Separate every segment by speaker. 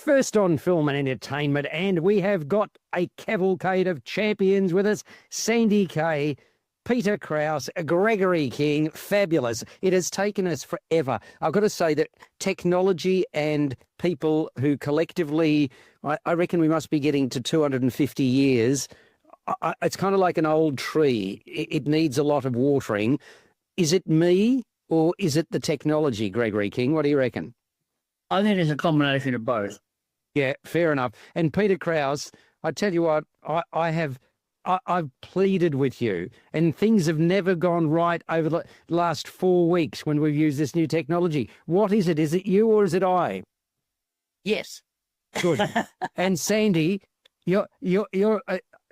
Speaker 1: First on film and entertainment, and we have got a cavalcade of champions with us. Sandy Kaye, Peter Krause, Gregory King, fabulous. It has taken us forever. I've got to say that technology and people who collectively, I reckon we must be getting to 250 years. It's kind of like an old tree. It needs a lot of watering. Is it me or is it the technology, Gregory King? What do you reckon?
Speaker 2: I think it's a combination of both.
Speaker 1: Yeah, fair enough. And Peter Krause, I tell you what, I've pleaded with you, and things have never gone right over the last 4 weeks when we've used this new technology. What is it? Is it you or is it I?
Speaker 2: Yes.
Speaker 1: Good. And Sandy, you're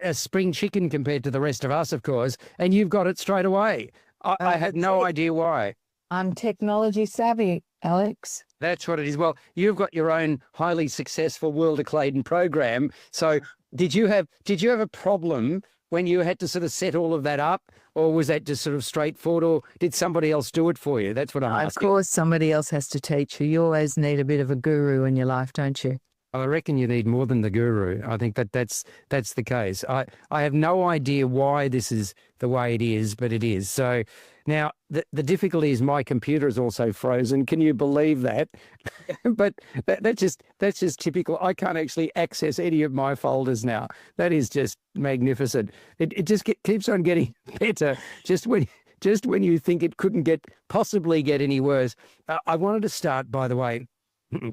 Speaker 1: a spring chicken compared to the rest of us, of course, and you've got it straight away. I had no idea why.
Speaker 3: I'm technology savvy, Alex.
Speaker 1: That's what it is. Well, you've got your own highly successful World of Claydon program. So did you have a problem when you had to sort of set all of that up, or was that just sort of straightforward, or did somebody else do it for you? That's what I'm asking.
Speaker 3: Of course, somebody else has to teach you. You always need a bit of a guru in your life, don't you?
Speaker 1: I reckon you need more than the guru. I think that's the case. I have no idea why this is the way it is, but it is. So now the difficulty is my computer is also frozen. Can you believe that? But that's just typical. I can't actually access any of my folders now. That is just magnificent. It just keeps on getting better. Just when you think it couldn't possibly get any worse. I wanted to start, by the way,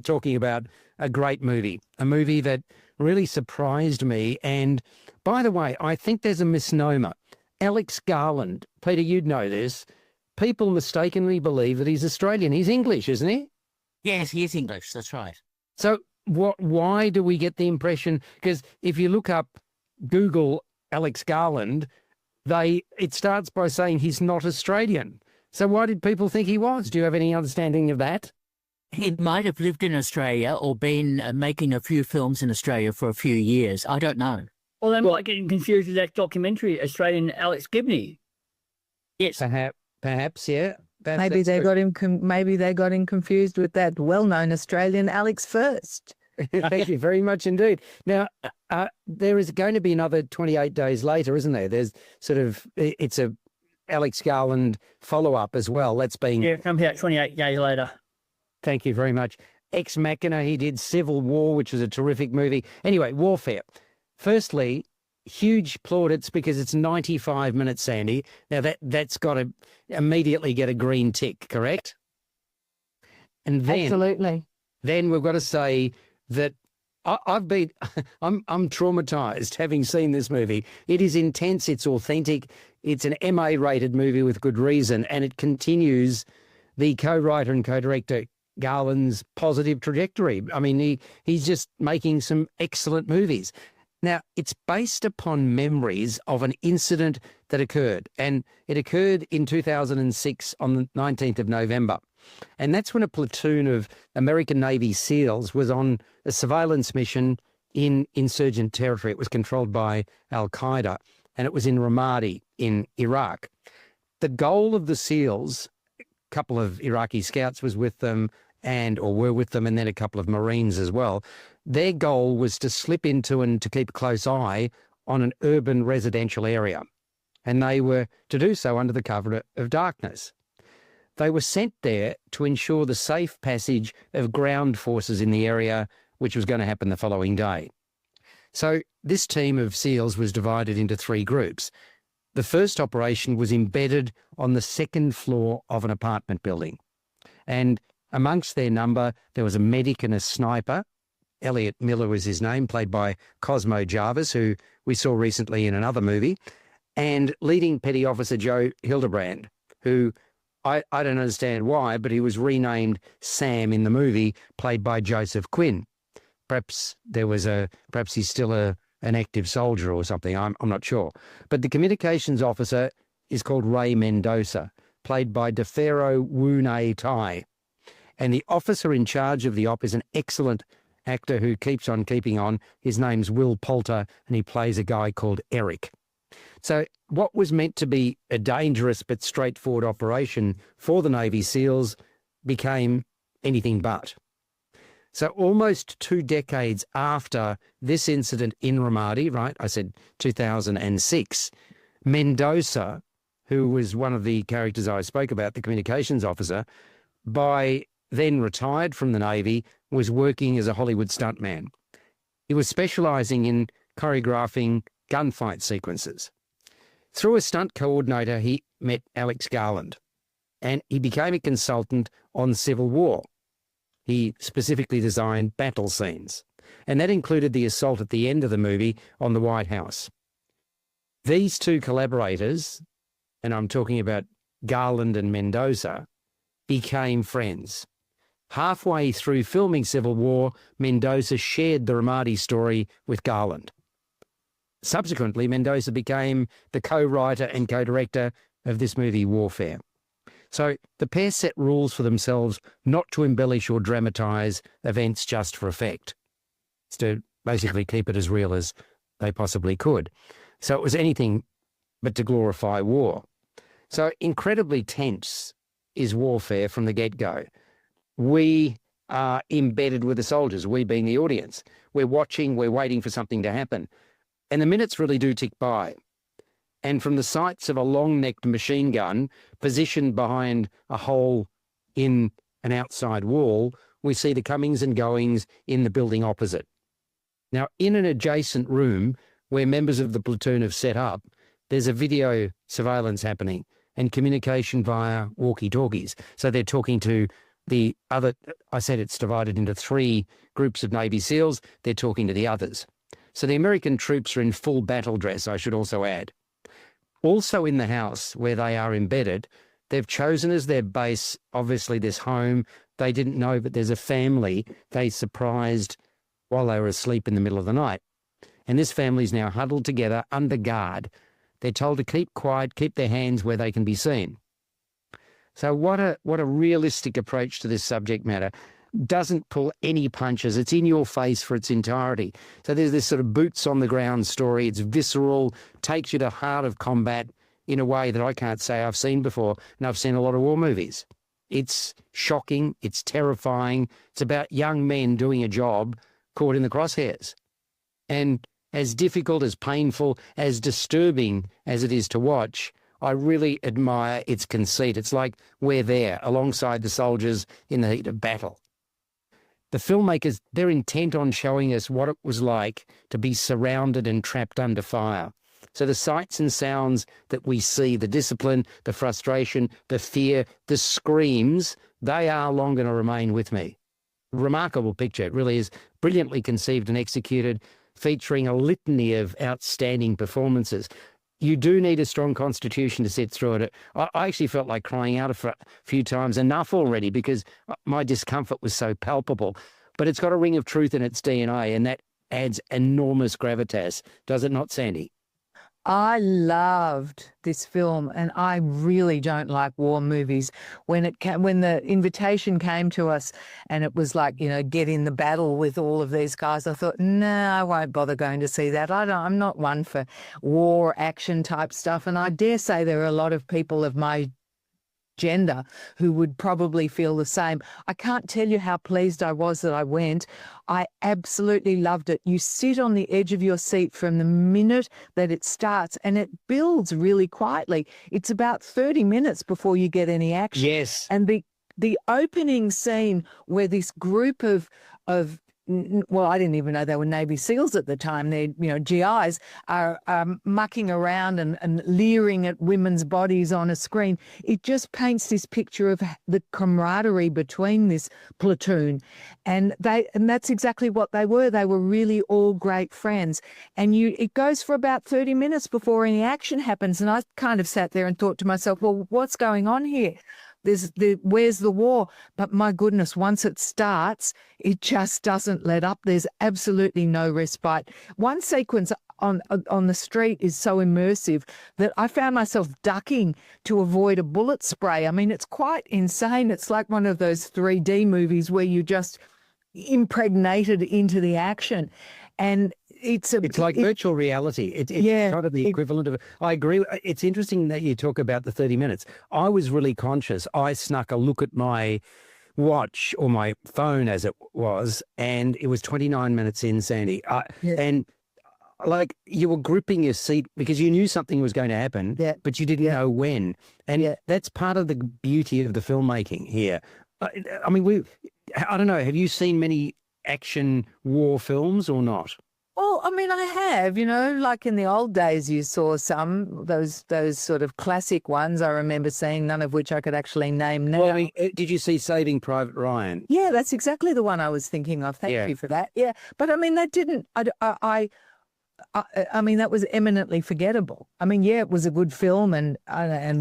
Speaker 1: talking about a great movie, a movie that really surprised me. And by the way, I think there's a misnomer. Alex Garland, Peter, you'd know this. People mistakenly believe that he's Australian. He's English, isn't he?
Speaker 2: Yes, he is English. That's right.
Speaker 1: So why do we get the impression? Because if you look up Google Alex Garland, it starts by saying he's not Australian. So why did people think he was? Do you have any understanding of that?
Speaker 2: He might have lived in Australia or been making a few films in Australia for a few years. I don't know.
Speaker 4: Well, they might get confused with that documentary, Australian Alex Gibney.
Speaker 2: Yes.
Speaker 1: Perhaps, yeah.
Speaker 3: Maybe they got him confused with that well-known Australian Alex First.
Speaker 1: Thank you very much indeed. Now, there is going to be another 28 days later, isn't there? There's it's a Alex Garland follow-up as well. That's being...
Speaker 4: Yeah, comes out 28 days later.
Speaker 1: Thank you very much. Ex Machina, he did Civil War, which was a terrific movie. Anyway, Warfare. Firstly, huge plaudits because it's 95 minutes, Sandy. Now, that's got to immediately get a green tick, correct? And then...
Speaker 3: Absolutely.
Speaker 1: Then we've got to say that I'm traumatized having seen this movie. It is intense. It's authentic. It's an MA-rated movie with good reason, and it continues the co-writer and co-director Garland's positive trajectory. I mean, he's just making some excellent movies. Now, it's based upon memories of an incident that occurred, and it occurred in 2006 on the 19th of November. And that's when a platoon of American Navy SEALs was on a surveillance mission in insurgent territory. It was controlled by Al-Qaeda, and it was in Ramadi in Iraq. The goal of the SEALs, a couple of Iraqi scouts was with them, were with them, and then a couple of Marines as well. Their goal was to slip into and to keep a close eye on an urban residential area. And they were to do so under the cover of darkness. They were sent there to ensure the safe passage of ground forces in the area, which was going to happen the following day. So this team of SEALs was divided into 3 groups. The first operation was embedded on the 2nd floor of an apartment building. And amongst their number, there was a medic and a sniper. Elliot Miller was his name, played by Cosmo Jarvis, who we saw recently in another movie, and leading petty officer Joe Hildebrand, who I don't understand why, but he was renamed Sam in the movie, played by Joseph Quinn. Perhaps he's still an active soldier or something. I'm not sure. But the communications officer is called Ray Mendoza, played by DeFero Woone Tai. And the officer in charge of the op is an excellent actor who keeps on keeping on. His name's Will Poulter, and he plays a guy called Eric. So what was meant to be a dangerous but straightforward operation for the Navy SEALs became anything but. So almost 2 decades after this incident in Ramadi, right? I said 2006, Mendoza, who was one of the characters I spoke about, the communications officer, by then retired from the Navy, was working as a Hollywood stuntman. He was specialising in choreographing gunfight sequences. Through a stunt coordinator, he met Alex Garland, and he became a consultant on Civil War. He specifically designed battle scenes, and that included the assault at the end of the movie on the White House. These two collaborators, and I'm talking about Garland and Mendoza, became friends. Halfway through filming Civil War, Mendoza shared the Ramadi story with Garland. Subsequently, Mendoza became the co-writer and co-director of this movie, Warfare. So the pair set rules for themselves not to embellish or dramatise events just for effect. It's to basically keep it as real as they possibly could. So it was anything but to glorify war. So incredibly tense is Warfare from the get-go. We are embedded with the soldiers, we being the audience. We're watching, we're waiting for something to happen. And the minutes really do tick by. And from the sights of a long-necked machine gun positioned behind a hole in an outside wall, we see the comings and goings in the building opposite. Now, in an adjacent room where members of the platoon have set up, there's a video surveillance happening and communication via walkie-talkies. So they're talking to the other, I said it's divided into 3 groups of Navy SEALs, they're talking to the others. So the American troops are in full battle dress, I should also add. Also in the house where they are embedded, they've chosen as their base, obviously this home. They didn't know, but there's a family they surprised while they were asleep in the middle of the night. And this family's now huddled together under guard. They're told to keep quiet, keep their hands where they can be seen. So what a realistic approach to this subject matter. Doesn't pull any punches. It's in your face for its entirety. So there's this sort of boots on the ground story. It's visceral, takes you to the heart of combat in a way that I can't say I've seen before. And I've seen a lot of war movies. It's shocking. It's terrifying. It's about young men doing a job caught in the crosshairs. And as difficult, as painful, as disturbing as it is to watch, I really admire its conceit. It's like we're there alongside the soldiers in the heat of battle. The filmmakers, they're intent on showing us what it was like to be surrounded and trapped under fire. So the sights and sounds that we see, the discipline, the frustration, the fear, the screams, they are long going to remain with me. Remarkable picture. It really is brilliantly conceived and executed, featuring a litany of outstanding performances. You do need a strong constitution to sit through it. I actually felt like crying out a few times, enough already, because my discomfort was so palpable. But it's got a ring of truth in its DNA, and that adds enormous gravitas. Does it not, Sandy?
Speaker 3: I loved this film, and I really don't like war movies. When the invitation came to us, and it was like, get in the battle with all of these guys, I thought, no, I won't bother going to see that. I'm not one for war action type stuff, and I dare say there are a lot of people of my gender who would probably feel the same. I can't tell you how pleased I was that I went. I absolutely loved it. You sit on the edge of your seat from the minute that it starts, and it builds really quietly. It's about 30 minutes before you get any action.
Speaker 1: Yes.
Speaker 3: And the opening scene where this group of well, I didn't even know they were Navy SEALs at the time. They're, GIs are mucking around and leering at women's bodies on a screen. It just paints this picture of the camaraderie between this platoon. And that's exactly what they were. They were really all great friends. And it goes for about 30 minutes before any action happens. And I kind of sat there and thought to myself, well, what's going on here? Where's the war? But my goodness, once it starts, it just doesn't let up. There's absolutely no respite. One sequence on the street is so immersive that I found myself ducking to avoid a bullet spray. I mean, it's quite insane. It's like one of those 3D movies where you just impregnated into the action. And it's
Speaker 1: like virtual reality. It's kind of the equivalent of it. I agree. It's interesting that you talk about the 30 minutes. I was really conscious. I snuck a look at my watch, or my phone as it was, and it was 29 minutes in, Sandy. And like you were gripping your seat because you knew something was going to happen, but you didn't know when. And that's part of the beauty of the filmmaking here. I mean, I don't know, have you seen many action war films or not?
Speaker 3: Well, I mean, I have, like in the old days, you saw those sort of classic ones I remember seeing, none of which I could actually name now.
Speaker 1: Well, I mean, did you see Saving Private Ryan?
Speaker 3: Yeah, that's exactly the one I was thinking of. Thank you for that. Yeah. But I mean, that didn't, I mean, that was eminently forgettable. I mean, yeah, it was a good film and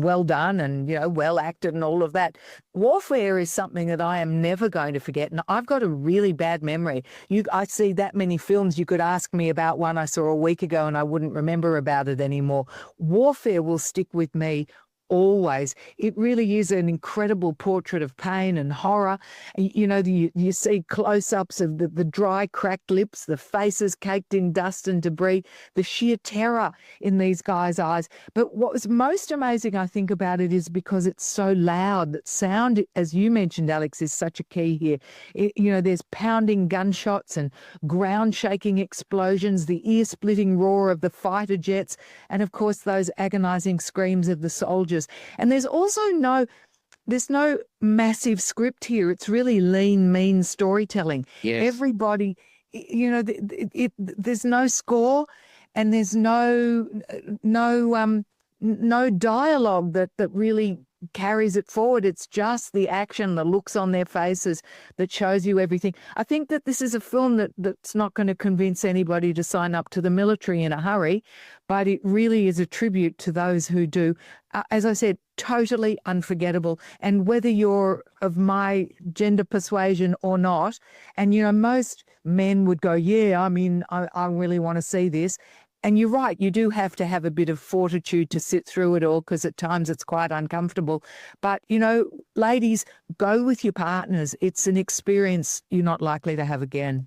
Speaker 3: well done and, well acted and all of that. Warfare is something that I am never going to forget. And I've got a really bad memory. I see that many films. You could ask me about one I saw a week ago and I wouldn't remember about it anymore. Warfare will stick with me always. It really is an incredible portrait of pain and horror. You see close-ups of the dry, cracked lips, the faces caked in dust and debris, the sheer terror in these guys' eyes. But what was most amazing, I think, about it is because it's so loud. That sound, as you mentioned, Alex, is such a key here. There's pounding gunshots and ground-shaking explosions, the ear-splitting roar of the fighter jets, and, of course, those agonizing screams of the soldiers. And there's also there's no massive script here. It's really lean, mean storytelling.
Speaker 1: Yes.
Speaker 3: Everybody, there's no score and there's no dialogue that really carries it forward. It's just the action, the looks on their faces that shows you everything. I think that this is a film that's not going to convince anybody to sign up to the military in a hurry, but it really is a tribute to those who do. As I said, totally unforgettable. And whether you're of my gender persuasion or not, and, most men would go, yeah, I mean, I really want to see this. And you're right, you do have to have a bit of fortitude to sit through it all because at times it's quite uncomfortable. But, ladies, go with your partners. It's an experience you're not likely to have again.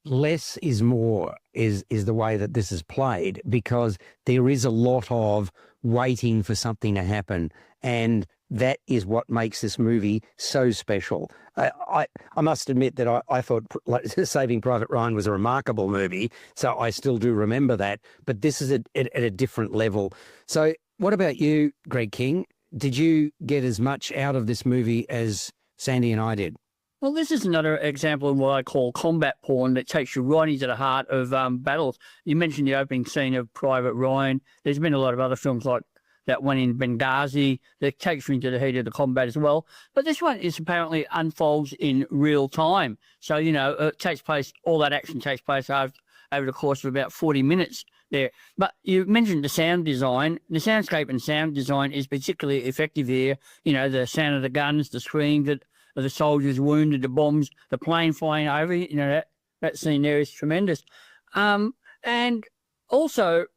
Speaker 1: Less is more is the way that this is played, because there is a lot of waiting for something to happen. And that is what makes this movie so special. I must admit that I thought Saving Private Ryan was a remarkable movie, so I still do remember that. But this is at a different level. So what about you, Greg King? Did you get as much out of this movie as Sandy and I did?
Speaker 4: Well, this is another example of what I call combat porn that takes you right into the heart of battles. You mentioned the opening scene of Private Ryan. There's been a lot of other films like that one in Benghazi that takes you into the heat of the combat as well. But this one is apparently unfolds in real time. So, it takes place, all that action takes place over the course of about 40 minutes there. But you mentioned the sound design. The soundscape and sound design is particularly effective here. The sound of the guns, the screams of the soldiers wounded, the bombs, the plane flying over, that scene there is tremendous. And also,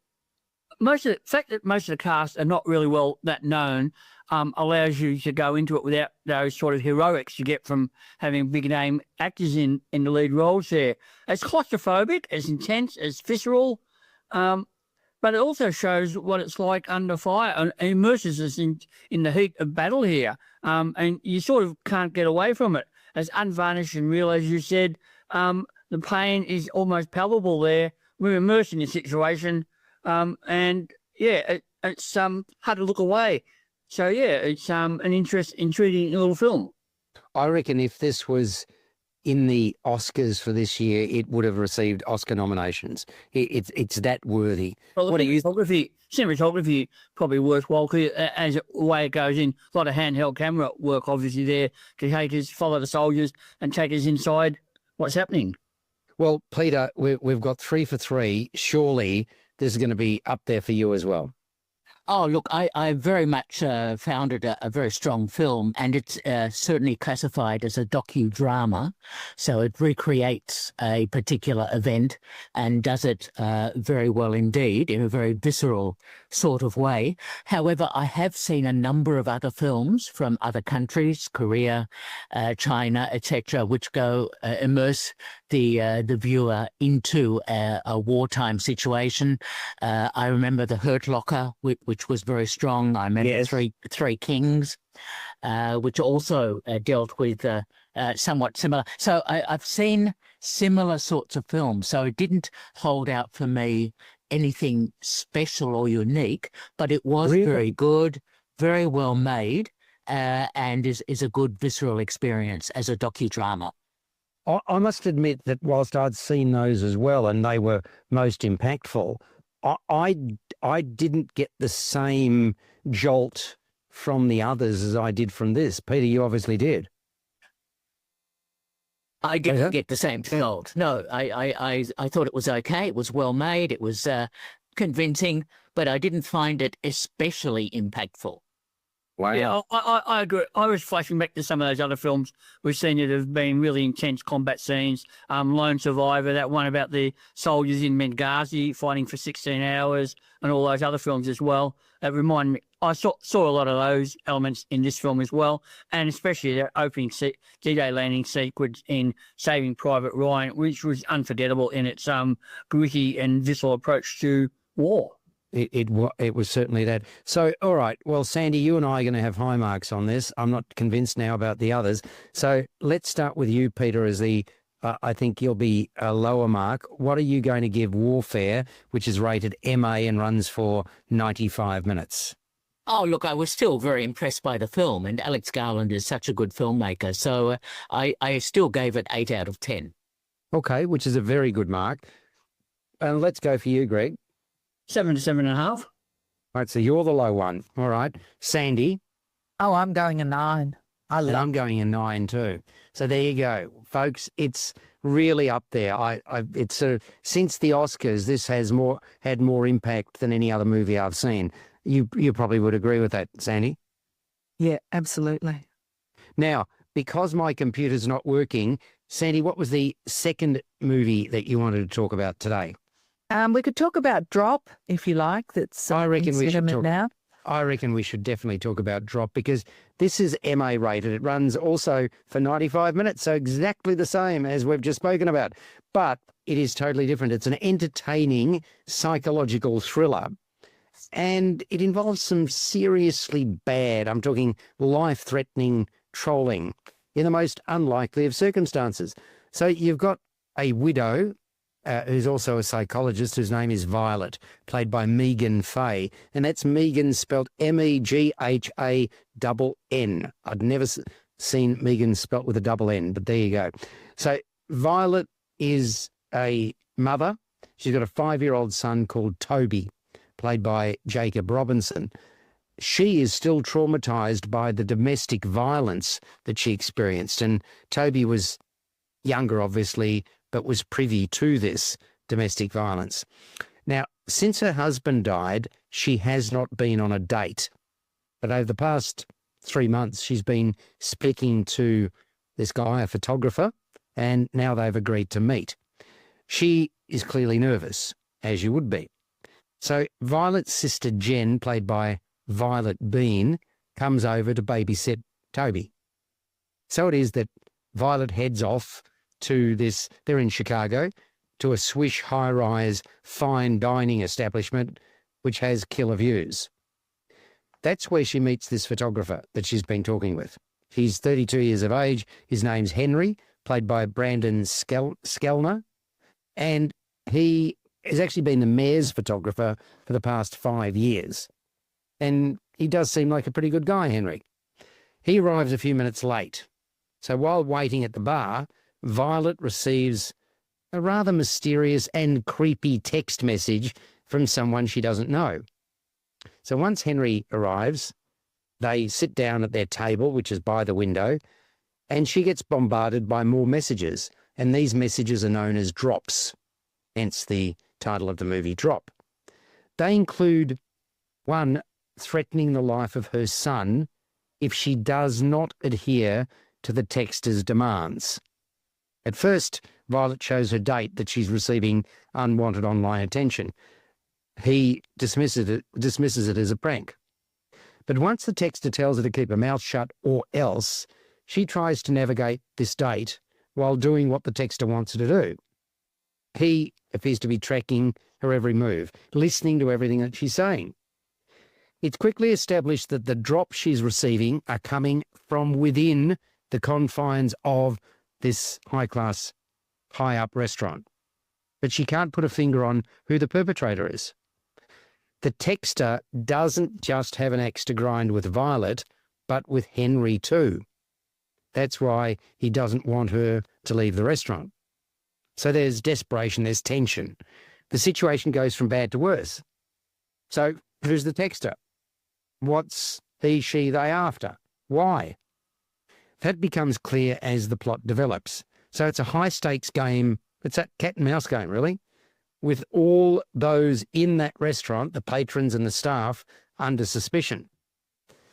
Speaker 4: the fact that most of the cast are not really that known allows you to go into it without those sort of heroics you get from having big name actors in the lead roles there. It's claustrophobic, it's intense, it's visceral, but it also shows what it's like under fire and immerses us in the heat of battle here. And you sort of can't get away from it. As unvarnished and real as you said, the pain is almost palpable there. We're immersed in the situation. And yeah, it's hard to look away. So yeah, it's an intriguing little film.
Speaker 1: I reckon if this was in the Oscars for this year, it would have received Oscar nominations. It's that worthy.
Speaker 4: Well, cinematography probably worthwhile as the way it goes in. A lot of handheld camera work obviously there to follow the soldiers and take us inside what's happening.
Speaker 1: Well, Peter, we've got 3 for 3. Surely this is going to be up there for you as well.
Speaker 2: Oh, look, I very much found it a very strong film, and it's certainly classified as a docudrama. So it recreates a particular event and does it very well indeed, in a very visceral sort of way. However, I have seen a number of other films from other countries, Korea, China, etc., which go immerse the viewer into a wartime situation. I remember The Hurt Locker, which was very strong. I remember Three Kings, which also dealt with somewhat similar. So I've seen similar sorts of films. So it didn't hold out for me anything special or unique, but it was
Speaker 1: Really?
Speaker 2: very good, very well made, and is a good visceral experience as a docudrama.
Speaker 1: I must admit that whilst I'd seen those as well and they were most impactful, I didn't get the same jolt from the others as I did from this. Peter, you obviously did.
Speaker 2: I didn't get the same result. No, I thought it was okay. It was well made. It was convincing, but I didn't find it especially impactful.
Speaker 1: Wow.
Speaker 4: Yeah, I agree. I was flashing back to some of those other films we've seen that have been really intense combat scenes. Lone Survivor, that one about the soldiers in Benghazi fighting for 16 hours, and all those other films as well. That remind me. I saw a lot of those elements in this film as well, and especially the opening D-Day landing sequence in Saving Private Ryan, which was unforgettable in its gritty and visceral approach to war.
Speaker 1: It was certainly that. So, all right. Well, Sandy, you and I are going to have high marks on this. I'm not convinced now about the others. So let's start with you, Peter, as the, I think you'll be a lower mark. What are you going to give Warfare, which is rated MA and runs for 95 minutes?
Speaker 2: Oh, look, I was still very impressed by the film, and Alex Garland is such a good filmmaker. So I still gave it 8 out of 10.
Speaker 1: Okay, which is a very good mark. And let's go for you, Greg.
Speaker 4: 7 to 7.5.
Speaker 1: All right, so you're the low one. All right. Sindy.
Speaker 3: Oh, I'm going a 9.
Speaker 1: And I'm going a 9 too. So there you go, folks. It's really up there. It's since the Oscars, this has had more impact than any other movie I've seen. You probably would agree with that, Sandy.
Speaker 3: Yeah, absolutely.
Speaker 1: Now, because my computer's not working, Sandy, what was the second movie that you wanted to talk about today?
Speaker 3: We could talk about Drop, if you like. That's
Speaker 1: I reckon we should talk.
Speaker 3: now.
Speaker 1: I reckon we should definitely talk about Drop because this is MA rated. It runs also for 95 minutes, so exactly the same as we've just spoken about. But it is totally different. It's an entertaining psychological thriller, and it involves some seriously bad, I'm talking life-threatening trolling in the most unlikely of circumstances. So you've got a widow who's also a psychologist, whose name is Violet, played by Megan Fay. And that's Megan spelt Meghann. I'd never seen Megan spelt with a double N, but there you go. So Violet is a mother. She's got a 5-year-old son called Toby, played by Jacob Robinson. She is still traumatized by the domestic violence that she experienced. And Toby was younger, obviously, but was privy to this domestic violence. Now, since her husband died, she has not been on a date. But over the past 3 months, she's been speaking to this guy, a photographer, and now they've agreed to meet. She is clearly nervous, as you would be. So Violet's sister Jen, played by Violet Bean, comes over to babysit Toby. So it is that Violet heads off to this, they're in Chicago, to a swish high-rise fine dining establishment which has killer views. That's where she meets this photographer that she's been talking with. He's 32 years of age. His name's Henry, played by Brandon Skellner, and he has actually been the mayor's photographer for the past 5 years. And he does seem like a pretty good guy, Henry. He arrives a few minutes late. So while waiting at the bar, Violet receives a rather mysterious and creepy text message from someone she doesn't know. So once Henry arrives, they sit down at their table, which is by the window, and she gets bombarded by more messages. And these messages are known as drops, hence the title of the movie, Drop. They include one threatening the life of her son if she does not adhere to the texter's demands. At first, Violet shows her date that she's receiving unwanted online attention. He dismisses it as a prank. But once the texter tells her to keep her mouth shut or else, she tries to navigate this date while doing what the texter wants her to do. He appears to be tracking her every move, listening to everything that she's saying. It's quickly established that the drops she's receiving are coming from within the confines of this high-class, high-up restaurant. But she can't put a finger on who the perpetrator is. The texter doesn't just have an axe to grind with Violet, but with Henry too. That's why he doesn't want her to leave the restaurant. So there's desperation, there's tension. The situation goes from bad to worse. So who's the texter? What's he, she, they after? Why? That becomes clear as the plot develops. So it's a high-stakes game. It's a cat and mouse game, really, with all those in that restaurant, the patrons and the staff, under suspicion.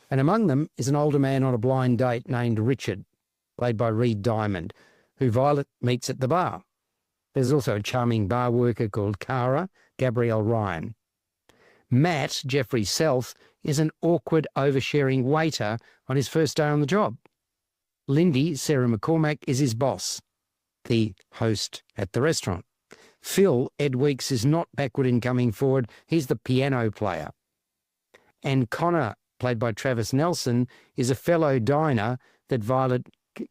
Speaker 1: And among them is an older man on a blind date named Richard, played by Reed Diamond, who Violet meets at the bar. There's also a charming bar worker called Cara, Gabrielle Ryan. Matt, Jeffrey's self, is an awkward, oversharing waiter on his first day on the job. Lindy, Sarah McCormack, is his boss, the host at the restaurant. Phil, Ed Weeks, is not backward in coming forward. He's the piano player. And Connor, played by Travis Nelson, is a fellow diner that Violet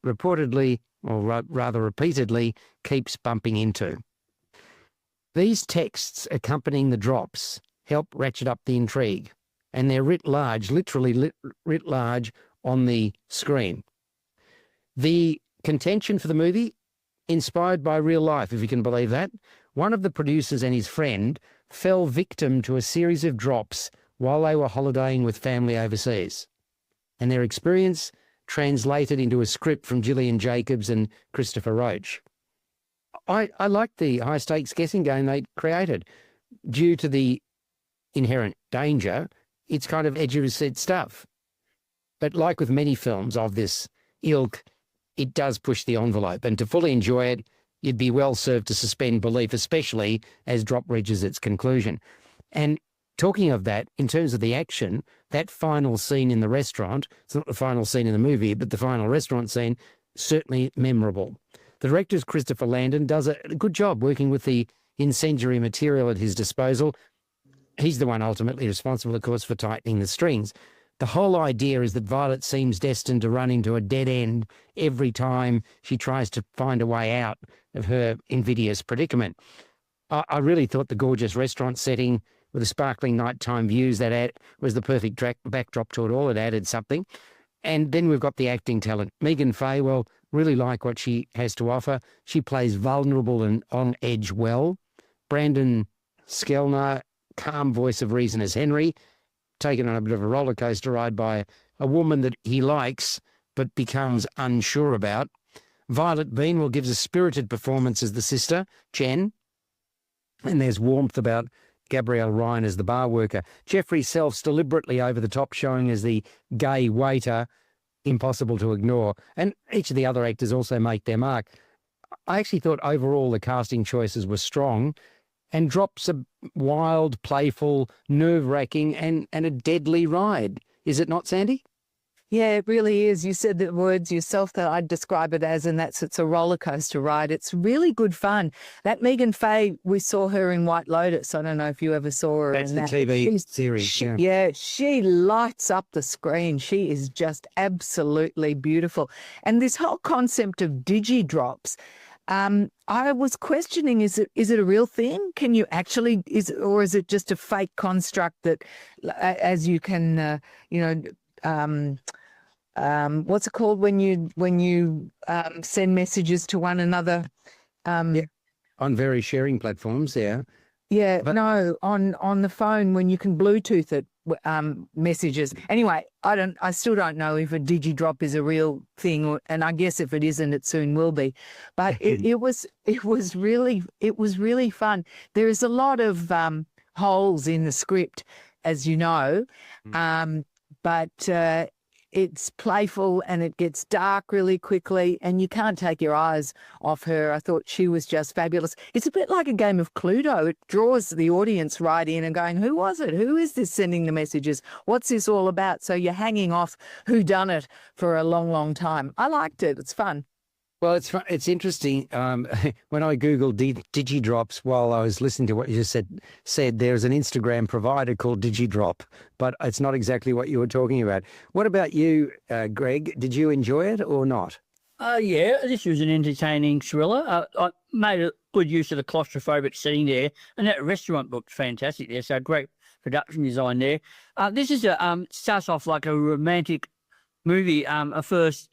Speaker 1: reportedly, or rather repeatedly, keeps bumping into. These texts accompanying the drops help ratchet up the intrigue, and they're writ large, literally writ large on the screen. The contention for the movie, inspired by real life, if you can believe that. One of the producers and his friend fell victim to a series of drops while they were holidaying with family overseas. And their experience translated into a script from Gillian Jacobs and Christopher Roach. I liked the high-stakes guessing game they created. Due to the inherent danger, it's kind of edge-of-the-seat stuff. But like with many films of this ilk, it does push the envelope, and to fully enjoy it, you'd be well served to suspend belief, especially as drop reaches its conclusion. And talking of that, in terms of the action, that final scene in the restaurant, it's not the final scene in the movie, but the final restaurant scene, certainly memorable. The director, Christopher Landon, does a good job working with the incendiary material at his disposal. He's the one ultimately responsible, of course, for tightening the strings. The whole idea is that Violet seems destined to run into a dead end every time she tries to find a way out of her invidious predicament. I really thought the gorgeous restaurant setting with the sparkling nighttime views was the perfect backdrop to it all. It added something. And then we've got the acting talent. Megan Fay, well, really like what she has to offer. She plays vulnerable and on edge well. Brandon Skellner, calm voice of reason as Henry, taken on a bit of a roller coaster ride by a woman that he likes but becomes unsure about. Violet Bean gives a spirited performance as the sister, Jen, and there's warmth about Gabrielle Ryan as the bar worker. Jeffrey Self's deliberately over the top, showing as the gay waiter, impossible to ignore. And each of the other actors also make their mark. I actually thought overall the casting choices were strong, and drops a wild, playful, nerve-wracking and a deadly ride. Is it not, Sandy?
Speaker 3: Yeah, it really is. You said the words yourself that I'd describe it as, and it's a roller coaster ride. It's really good fun. That Megan Fay, we saw her in White Lotus. I don't know if you ever saw her
Speaker 1: That's
Speaker 3: in
Speaker 1: the
Speaker 3: that.
Speaker 1: TV series.
Speaker 3: Yeah, she lights up the screen. She is just absolutely beautiful. And this whole concept of digi-drops, I was questioning, is it a real thing? Can you actually, or is it just a fake construct that, as you can, what's it called when you send messages to one another?
Speaker 1: Yeah. On various sharing platforms, yeah.
Speaker 3: Yeah, no, on the phone when you can Bluetooth it, messages. Anyway, I still don't know if a digi-drop is a real thing, and I guess if it isn't, it soon will be. But it was really fun. There is a lot of holes in the script, as you know, but it's playful and it gets dark really quickly, and you can't take your eyes off her. I thought she was just fabulous. It's a bit like a game of Pluto. It draws the audience right in and going, who was it? Who is this sending the messages? What's this all about? So you're hanging off who done it for a long, long time. I liked it. It's fun.
Speaker 1: Well, it's interesting. When I googled DigiDrops while I was listening to what you just said there's an Instagram provider called DigiDrop, but it's not exactly what you were talking about. What about you, Greg? Did you enjoy it or not?
Speaker 4: Yeah, this was an entertaining thriller. I made a good use of the claustrophobic setting there, and that restaurant looked fantastic there. So great production design there. This is starts off like a romantic movie, a first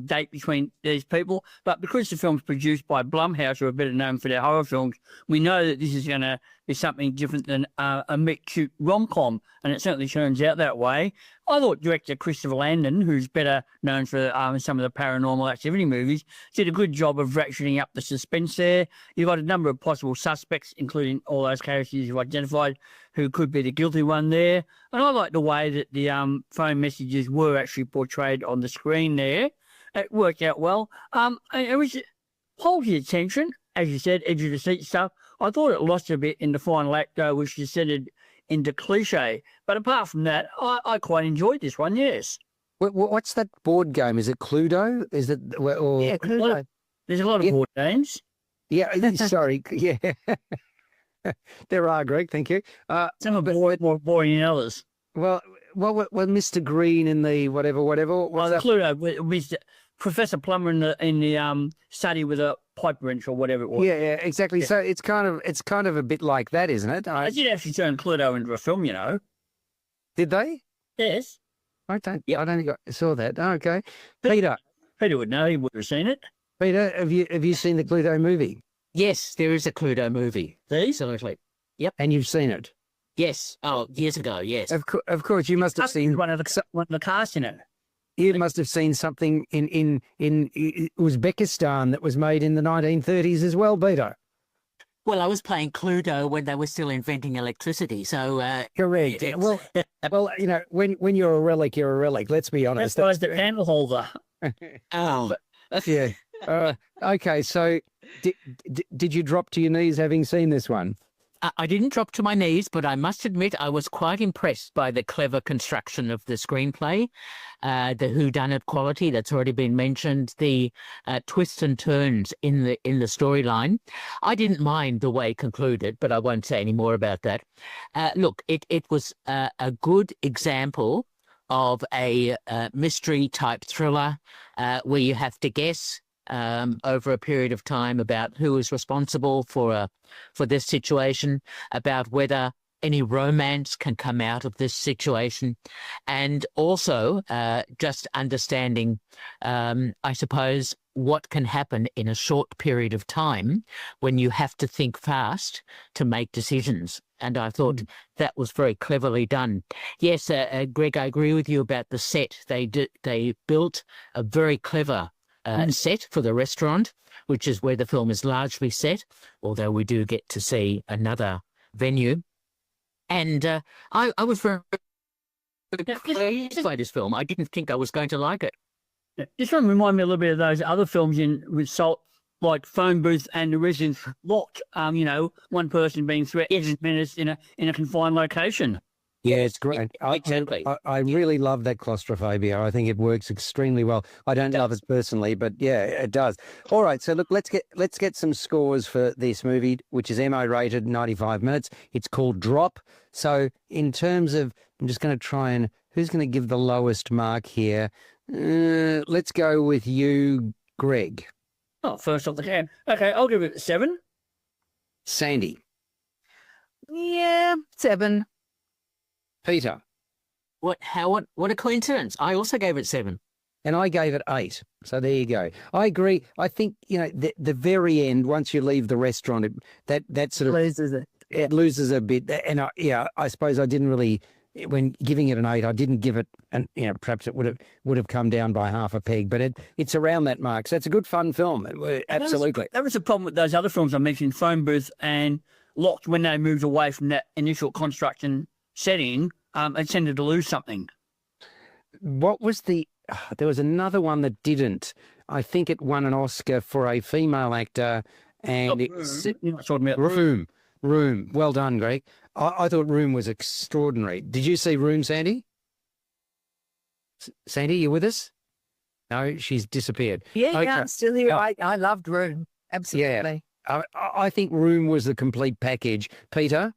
Speaker 4: date between these people. But because the film's produced by Blumhouse, who are better known for their horror films, we know that this is going to be something different than a meet-cute rom-com, and it certainly turns out that way. I thought director Christopher Landon, who's better known for some of the paranormal activity movies, did a good job of ratcheting up the suspense there. You've got a number of possible suspects, including all those characters you've identified, who could be the guilty one there. And I like the way that the phone messages were actually portrayed on the screen there. It worked out well. It was hold your attention, as you said, edge of the seat stuff. I thought it lost a bit in the final act, though, which descended into cliche. But apart from that, I quite enjoyed this one, yes.
Speaker 1: What's that board game? Is it Cluedo? Is it? Or...
Speaker 3: Yeah, Cluedo.
Speaker 4: There's a lot of board games.
Speaker 1: Yeah, sorry. Yeah. There are, Greg, thank you.
Speaker 4: Some are more boring than others.
Speaker 1: Well, Mr. Green in the whatever.
Speaker 4: Well, the Pluto was Professor Plummer in the study with a pipe wrench or whatever it was.
Speaker 1: Yeah, exactly. Yeah. So it's kind of a bit like that, isn't it?
Speaker 4: I did actually turn Pluto into a film, you know.
Speaker 1: Did they?
Speaker 4: Yes.
Speaker 1: I don't think I saw that. Oh, okay. Peter
Speaker 4: would know. He would have seen it.
Speaker 1: Peter, have you seen the Cluedo movie?
Speaker 2: Yes, there is a Cluedo movie.
Speaker 4: See?
Speaker 2: Absolutely. Yep.
Speaker 1: And you've seen it?
Speaker 2: Yes. Oh, years ago, yes.
Speaker 1: Of course, you must have seen
Speaker 4: one of the cast in it.
Speaker 1: You must have seen something in Uzbekistan that was made in the 1930s as well, Peter.
Speaker 2: Well, I was playing Cluedo when they were still inventing electricity, so...
Speaker 1: Correct.
Speaker 2: Yes.
Speaker 1: Well, you know, when you're a relic, you're a relic. Let's be honest.
Speaker 4: That's the handle holder.
Speaker 2: Oh.
Speaker 1: Yeah. Okay, so did you drop to your knees having seen this one?
Speaker 2: I didn't drop to my knees, but I must admit I was quite impressed by the clever construction of the screenplay, the whodunit quality that's already been mentioned, the twists and turns in the storyline. I didn't mind the way it concluded, but I won't say any more about that. Look, it was a good example of a mystery type thriller where you have to guess over a period of time about who is responsible for this situation, about whether any romance can come out of this situation, and also just understanding, I suppose, what can happen in a short period of time when you have to think fast to make decisions. And I thought that was very cleverly done. Yes, Greg, I agree with you about the set. They built a very clever set for the restaurant, which is where the film is largely set, although we do get to see another venue. And I was very pleased by this film. I didn't think I was going to like it.
Speaker 4: This one reminded me a little bit of those other films with Salt, like Phone Booth and The Residence Locked. You know, one person being threatened minutes in a confined location.
Speaker 1: Yeah, it's great.
Speaker 2: Exactly.
Speaker 1: I really love that claustrophobia. I think it works extremely well. I don't love it personally, but yeah, it does. All right, so look, let's get some scores for this movie, which is MO rated, 95 minutes. It's called Drop. So in terms of, I'm just going to try and, who's going to give the lowest mark here? Let's go with you, Greg.
Speaker 4: Oh, first off the can. Okay, I'll give it a 7.
Speaker 1: Sandy.
Speaker 3: Yeah, 7.
Speaker 1: Peter.
Speaker 2: What a coincidence. I also gave it 7.
Speaker 1: And I gave it 8. So there you go. I agree. I think, you know, the very end, once you leave the restaurant, that sort of
Speaker 3: loses it.
Speaker 1: It loses a bit. And I suppose I didn't really, when giving it an 8, I didn't give it, and you know, perhaps it would have come down by half a peg, but it's around that mark. So it's a good fun film. Absolutely.
Speaker 4: That was the problem with those other films I mentioned, Phone Booth and Locked, when they moved away from that initial construction setting, it tended to lose something.
Speaker 1: What was there was another one that didn't. I think it won an Oscar for a female actor, and
Speaker 4: You're not talking about
Speaker 1: Room. Well done, Greg. I thought Room was extraordinary. Did you see Room, Sandy? Sandy, you with us? No, she's disappeared.
Speaker 3: Yeah,
Speaker 1: Okay.
Speaker 3: yeah, I'm still here.
Speaker 1: Oh.
Speaker 3: I loved Room. Absolutely.
Speaker 1: I think Room was the complete package. Peter?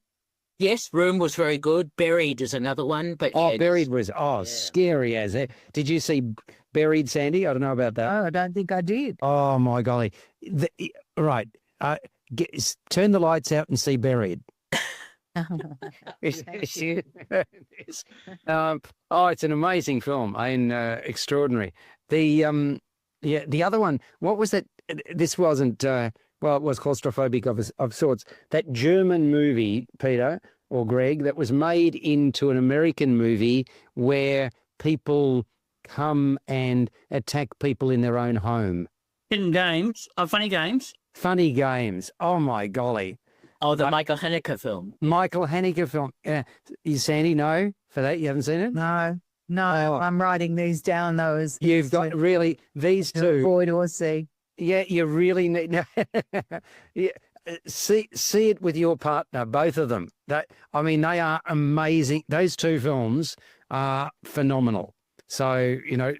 Speaker 2: Yes, Room was very good. Buried is another one, but
Speaker 1: Oh,
Speaker 2: yeah,
Speaker 1: Buried was scary as it. Did you see Buried, Sandy? I don't know about that.
Speaker 3: Oh, I don't think I did.
Speaker 1: Oh my golly! Right, turn the lights out and see Buried. It's an amazing film. I mean, extraordinary. The other one. What was that? This wasn't. Well, it was claustrophobic of sorts. That German movie, Peter or Greg, that was made into an American movie where people come and attack people in their own home.
Speaker 4: Hidden Games, Funny Games.
Speaker 1: Funny Games. Oh my golly.
Speaker 2: Oh, the Michael Haneke film.
Speaker 1: Michael Haneke film. You, Sandy, no? For that, you haven't seen it?
Speaker 3: No,
Speaker 1: Oh.
Speaker 3: I'm writing these down, though.
Speaker 1: You've got really these
Speaker 3: to
Speaker 1: two.
Speaker 3: avoid or see.
Speaker 1: Yeah, you really need. Yeah, see it with your partner, both of them. They are amazing. Those two films are phenomenal. So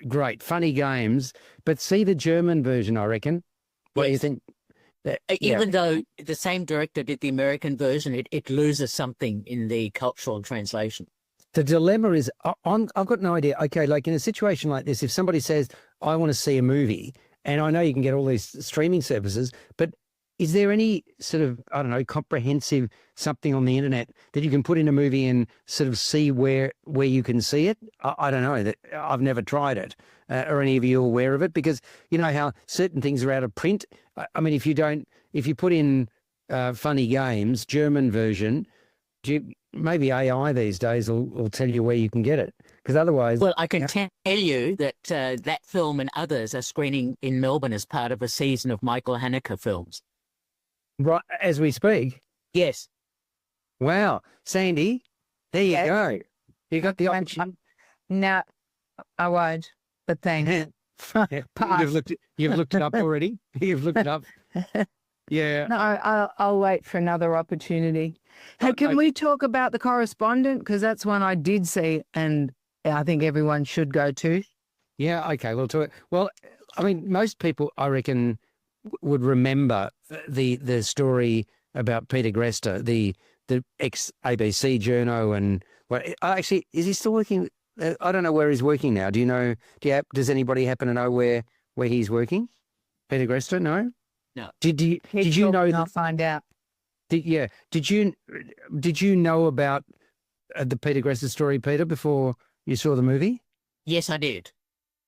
Speaker 1: great, Funny Games. But see the German version, I reckon. What do you think?
Speaker 2: Even though the same director did the American version, it loses something in the cultural translation.
Speaker 1: The dilemma is, I've got no idea. Okay, like in a situation like this, if somebody says, I want to see a movie, and I know you can get all these streaming services, but is there any sort of, I don't know, comprehensive something on the internet that you can put in a movie and sort of see where you can see it? I don't know. I've never tried it. Are any of you aware of it? Because you know how certain things are out of print. I mean, if you put in Funny Games, German version, maybe AI these days will tell you where you can get it. Because otherwise...
Speaker 2: Well, I can tell you that that film and others are screening in Melbourne as part of a season of Michael Haneke films.
Speaker 1: Right, as we speak?
Speaker 2: Yes.
Speaker 1: Wow. Sandy, there you go. You got the option.
Speaker 3: No, I won't, but thanks.
Speaker 1: You've looked it up already? You've looked it up? Yeah.
Speaker 3: No, I'll wait for another opportunity. Hey, can we talk about The Correspondent? Because that's one I did see and I think everyone should go to.
Speaker 1: Yeah, okay, we'll do it. Well, I mean, most people, I reckon, would remember the story about Peter Gresta, the ex-ABC journo, and actually, is he still working? I don't know where he's working now. Do you know? Does anybody happen to know where he's working? Peter Gresta? No.
Speaker 2: No.
Speaker 1: Did you know?
Speaker 3: I'll find out.
Speaker 1: Did you know about the Peter Gresta story, Peter, before you saw the movie?
Speaker 2: Yes, I did.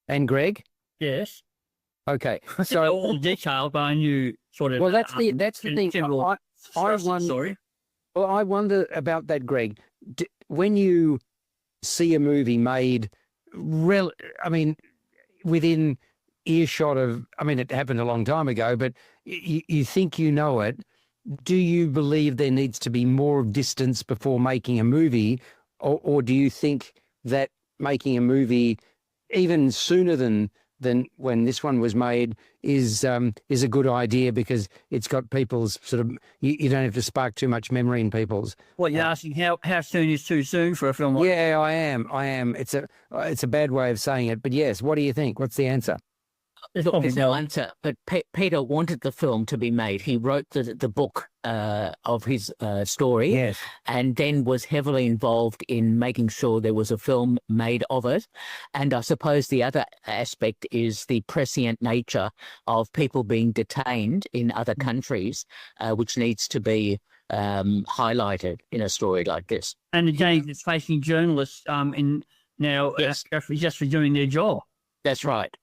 Speaker 1: And Greg?
Speaker 4: Yes.
Speaker 1: Okay.
Speaker 4: So all detailed, but I knew sort of.
Speaker 1: Well, that's the thing.
Speaker 4: Sorry.
Speaker 1: Well, I wonder about that, Greg. When you see a movie made, within earshot of, it happened a long time ago, but you think you know it. Do you believe there needs to be more distance before making a movie, or do you think that making a movie even sooner than when this one was made is a good idea because it's got people's sort of, you don't have to spark too much memory in people's.
Speaker 4: Well, you're asking how soon is too soon for a film like
Speaker 1: Yeah, I am. It's a bad way of saying it, but yes. What do you think? What's the answer?
Speaker 2: There's no answer, but Peter wanted the film to be made. He wrote the book of his story,
Speaker 1: Yes,
Speaker 2: and then was heavily involved in making sure there was a film made of it. And I suppose the other aspect is the prescient nature of people being detained in other countries, which needs to be highlighted in a story like this.
Speaker 4: And again, it's facing journalists in now
Speaker 2: Yes.
Speaker 4: just for doing their job.
Speaker 2: That's right.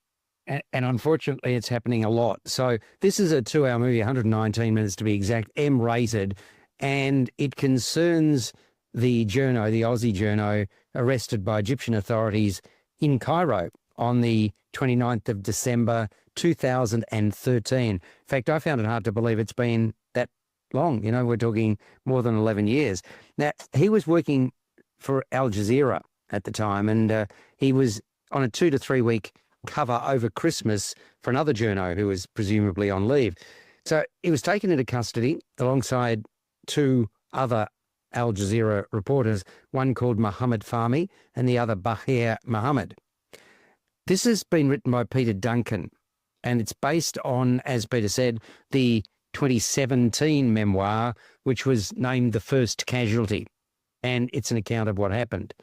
Speaker 1: and unfortunately, it's happening a lot. So this is a 2-hour movie, 119 minutes to be exact, M-rated, and it concerns the Aussie journo, arrested by Egyptian authorities in Cairo on the 29th of December 2013. In fact, I found it hard to believe it's been that long. We're talking more than 11 years. Now, he was working for Al Jazeera at the time, and he was on a 2 to 3 week cover over Christmas for another journo who was presumably on leave. So he was taken into custody alongside 2 other Al Jazeera reporters, one called Mohammed Fahmy and the other Bahir Mohammed. This has been written by Peter Duncan, and it's based on, as Peter said, the 2017 memoir, which was named The First Casualty, and it's an account of what happened.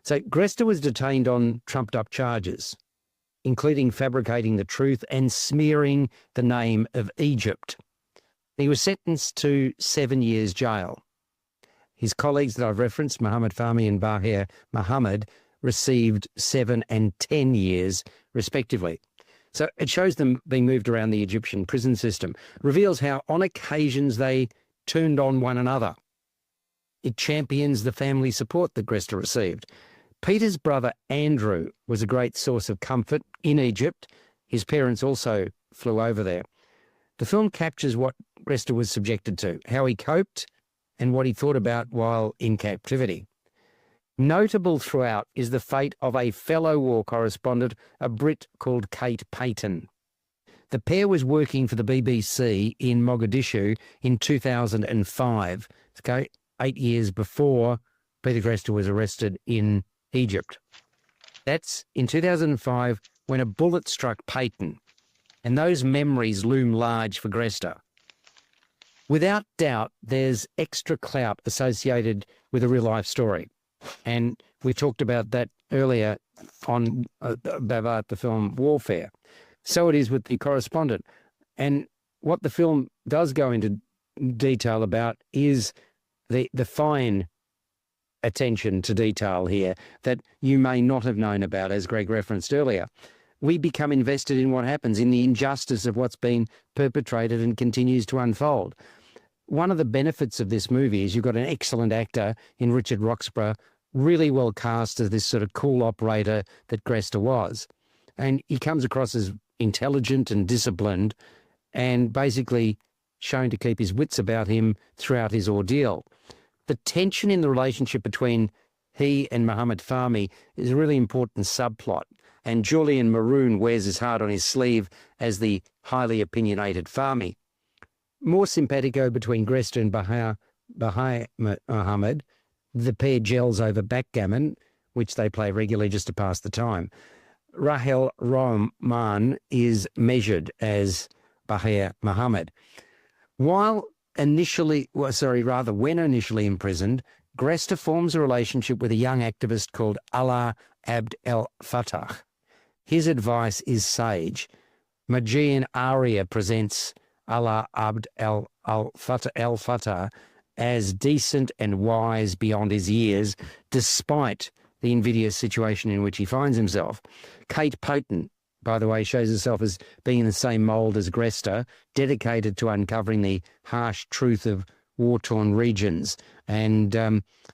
Speaker 1: So Gresta was detained on trumped-up charges, including fabricating the truth and smearing the name of Egypt. He was sentenced to 7 years jail. His colleagues that I've referenced, Mohammed Fahmy and Bahir Mohammed, received 7 and 10 years, respectively. So it shows them being moved around the Egyptian prison system, reveals how on occasions they turned on one another. It champions the family support that Gresta received. Peter's brother Andrew was a great source of comfort in Egypt. His parents also flew over there. The film captures what Gresta was subjected to, how he coped, and what he thought about while in captivity. Notable throughout is the fate of a fellow war correspondent, a Brit called Kate Payton. The pair was working for the BBC in Mogadishu in 2005, okay, 8 years before Peter Gresta was arrested in Egypt. That's in 2005 when a bullet struck Payton, and those memories loom large for Gresta. Without doubt, there's extra clout associated with a real-life story. And we talked about that earlier on about the film Warfare. So it is with The Correspondent. And what the film does go into detail about is the fine attention to detail here that you may not have known about, as Greg referenced earlier. We become invested in what happens, in the injustice of what's been perpetrated and continues to unfold. One of the benefits of this movie is you've got an excellent actor in Richard Roxburgh, really well cast as this sort of cool operator that Gresta was. And he comes across as intelligent and disciplined and basically shown to keep his wits about him throughout his ordeal. The tension in the relationship between he and Mohammed Fahmy is a really important subplot, and Julian Maroon wears his heart on his sleeve as the highly opinionated Fahmy. More simpatico between Gresta and Bahir Mohammed. The pair gels over backgammon, which they play regularly just to pass the time. Rahel Rahman is measured as Bahir Mohammed. When initially imprisoned, Gresta forms a relationship with a young activist called Allah Abd el-Fattah. His advice is sage. Majian Aria presents Allah Abd el-Fattah as decent and wise beyond his years, despite the invidious situation in which he finds himself. Kate Payton, by the way, shows herself as being in the same mould as Gresta, dedicated to uncovering the harsh truth of war-torn regions. And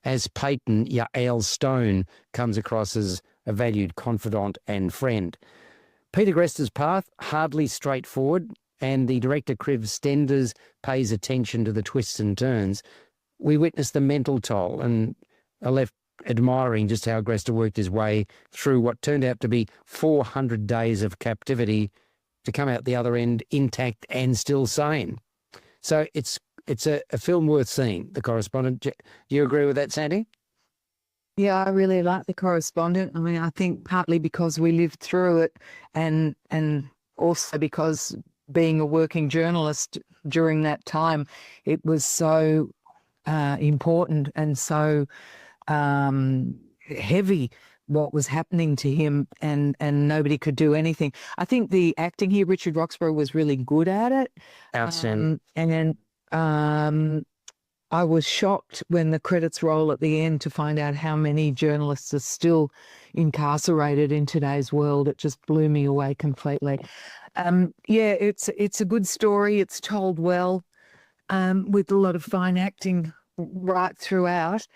Speaker 1: as Payton, Yael Stone comes across as a valued confidant and friend. Peter Gresta's path, hardly straightforward, and the director Kriv Stenders pays attention to the twists and turns. We witness the mental toll and are left admiring just how Gresta worked his way through what turned out to be 400 days of captivity to come out the other end intact and still sane. So it's a film worth seeing, The Correspondent. Do you agree with that, Sandy?
Speaker 3: Yeah, I really like The Correspondent. I mean, I think partly because we lived through it and also because being a working journalist during that time, it was so important and so heavy what was happening to him, and nobody could do anything. I think the acting here, Richard Roxburgh, was really good at it.
Speaker 1: Outstanding.
Speaker 3: And then I was shocked when the credits roll at the end to find out how many journalists are still incarcerated in today's world. It just blew me away completely. Yeah, it's a good story. It's told well, with a lot of fine acting right throughout.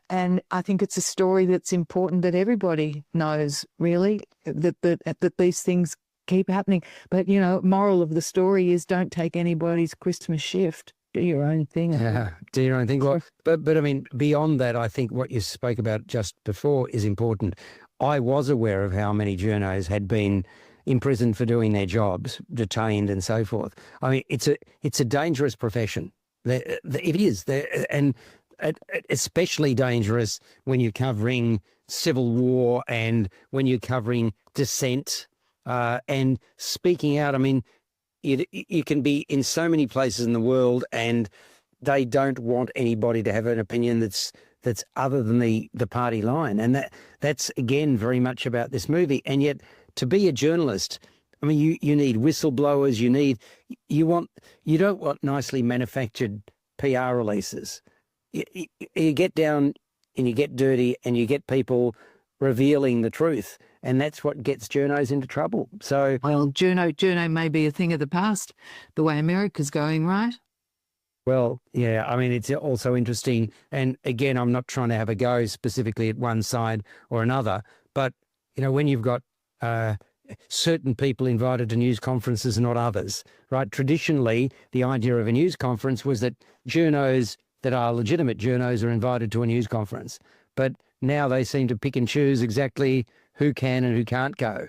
Speaker 3: And I think it's a story that's important that everybody knows, really, that these things keep happening. But, you know, moral of the story is don't take anybody's Christmas shift. Do your own thing.
Speaker 1: Yeah, do your own thing. Well, but I mean, beyond that, I think what you spoke about just before is important. I was aware of how many journos had been imprisoned for doing their jobs, detained and so forth. I mean, it's a dangerous profession. It is. And especially dangerous when you're covering civil war and when you're covering dissent and speaking out. I mean, you can be in so many places in the world and they don't want anybody to have an opinion that's other than the party line. And that's again very much about this movie. And yet to be a journalist, I mean, you need whistleblowers, you don't want nicely manufactured PR releases. You get down and you get dirty and you get people revealing the truth. And that's what gets journos into trouble. So,
Speaker 3: Well, journo may be a thing of the past, the way America's going, right?
Speaker 1: well, yeah, I mean, it's also interesting. And again, I'm not trying to have a go specifically at one side or another, but, when you've got certain people invited to news conferences and not others, right? Traditionally, the idea of a news conference was that journos that are legitimate journos are invited to a news conference. But now they seem to pick and choose exactly who can and who can't go,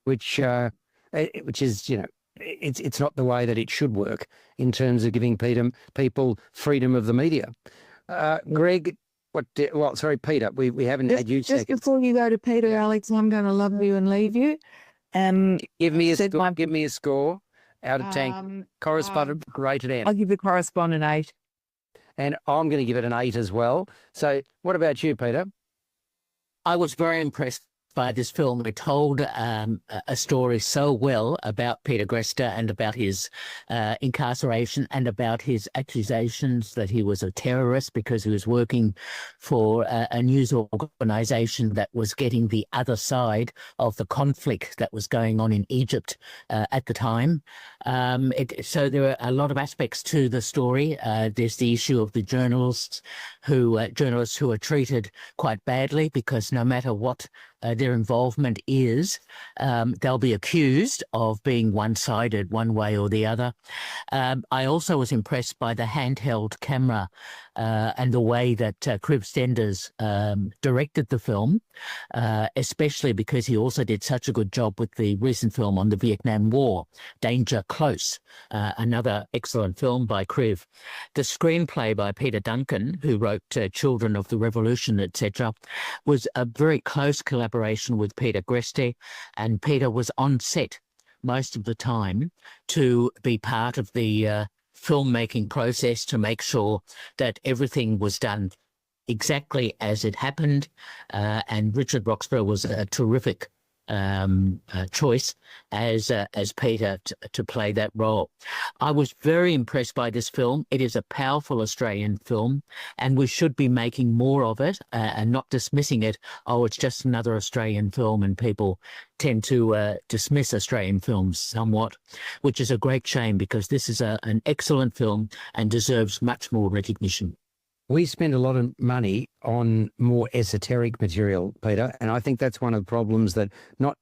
Speaker 1: which is, it's not the way that it should work in terms of giving people freedom of the media. Greg, Peter, we haven't had you
Speaker 3: Just
Speaker 1: second.
Speaker 3: before you go to Peter, Alex, I'm going to love you and leave you.
Speaker 1: Give me a
Speaker 3: said
Speaker 1: score.
Speaker 3: my-
Speaker 1: Give me a score out of 10. Correspondent rated M.
Speaker 3: I'll give the correspondent 8.
Speaker 1: And I'm going to give it an 8 as well. So what about you, Peter?
Speaker 2: I was very impressed by this film. It told a story so well about Peter Gresta and about his incarceration and about his accusations that he was a terrorist because he was working for a news organization that was getting the other side of the conflict that was going on in Egypt at the time. So there are a lot of aspects to the story. There's the issue of the journalists who are treated quite badly because no matter what their involvement is, they'll be accused of being one-sided one way or the other. I also was impressed by the handheld camera and the way that Krause directed the film, especially because he also did such a good job with the recent film on the Vietnam War, Danger Close, another excellent film by Krause. The screenplay by Peter Duncan, who wrote Children of the Revolution, etc., was a very close collaboration with Peter Gresta, and Peter was on set most of the time to be part of the filmmaking process to make sure that everything was done exactly as it happened. And Richard Roxburgh was a terrific choice as Peter to play that role. I was very impressed by this film. It is a powerful Australian film, and we should be making more of it and not dismissing it. Oh, it's just another Australian film, and people tend to dismiss Australian films somewhat, which is a great shame because this is an excellent film and deserves much more recognition.
Speaker 1: We spend a lot of money on more esoteric material, Peter, and I think that's one of the problems that not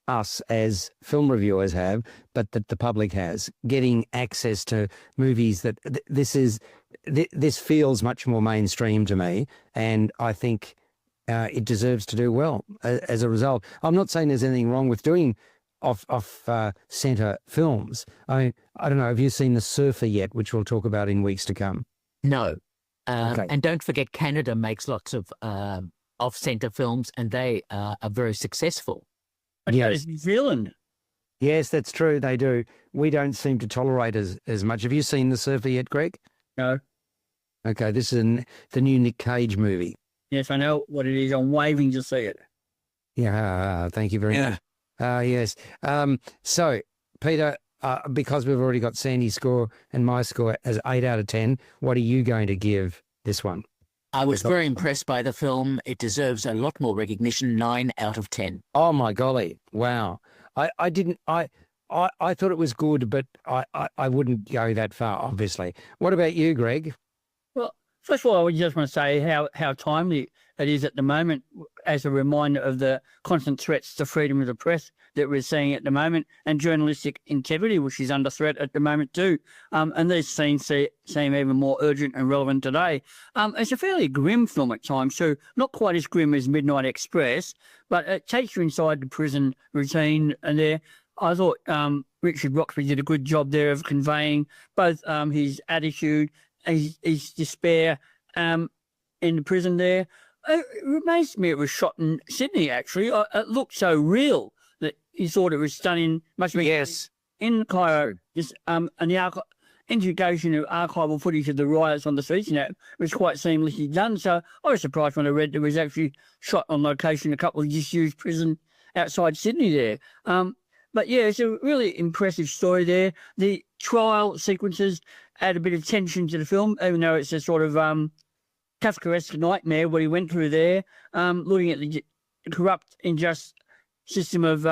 Speaker 1: us as film reviewers have, but that the public has, getting access to movies that this feels much more mainstream to me, and I think it deserves to do well as a result. I'm not saying there's anything wrong with doing off-centre films. I don't know, have you seen The Surfer yet, which we'll talk about in weeks to come?
Speaker 2: No.
Speaker 1: Okay.
Speaker 2: And don't forget, Canada makes lots of off-centre films, and they are very successful.
Speaker 1: Yes.
Speaker 4: New Zealand.
Speaker 1: Yes, that's true. They do. We don't seem to tolerate as much. Have you seen The Surfer yet, Greg?
Speaker 4: No.
Speaker 1: Okay, this is the new Nick Cage movie.
Speaker 4: Yes, I know what it is. I'm waving to see it.
Speaker 1: Yeah, thank you very much. Yes. So, Peter, because we've already got Sandy's score and my score as 8 out of 10, what are you going to give this one?
Speaker 2: I was very impressed by the film. It deserves a lot more recognition, 9 out of 10.
Speaker 1: Oh, my golly. Wow. I thought it was good, but I wouldn't go that far, obviously. What about you, Greg?
Speaker 4: Well, first of all, I just want to say how timely it is at the moment as a reminder of the constant threats to freedom of the press that we're seeing at the moment and journalistic integrity, which is under threat at the moment too. And these scenes seem even more urgent and relevant today. It's a fairly grim film at times, so not quite as grim as Midnight Express, but it takes you inside the prison routine. And there, I thought Richard Roxburgh did a good job there of conveying both his attitude, his despair, in the prison there. It reminds me it was shot in Sydney, actually. It looked so real that you thought it was stunning. Must be
Speaker 1: Yes.
Speaker 4: in Cairo. Just and the integration of archival footage of the riots on the streets, was quite seamlessly done. So I was surprised when I read it was actually shot on location in a couple of disused prison outside Sydney there. But yeah, it's a really impressive story there. The trial sequences add a bit of tension to the film, even though it's a sort of Kafkaesque nightmare what he went through there, looking at the corrupt, unjust system of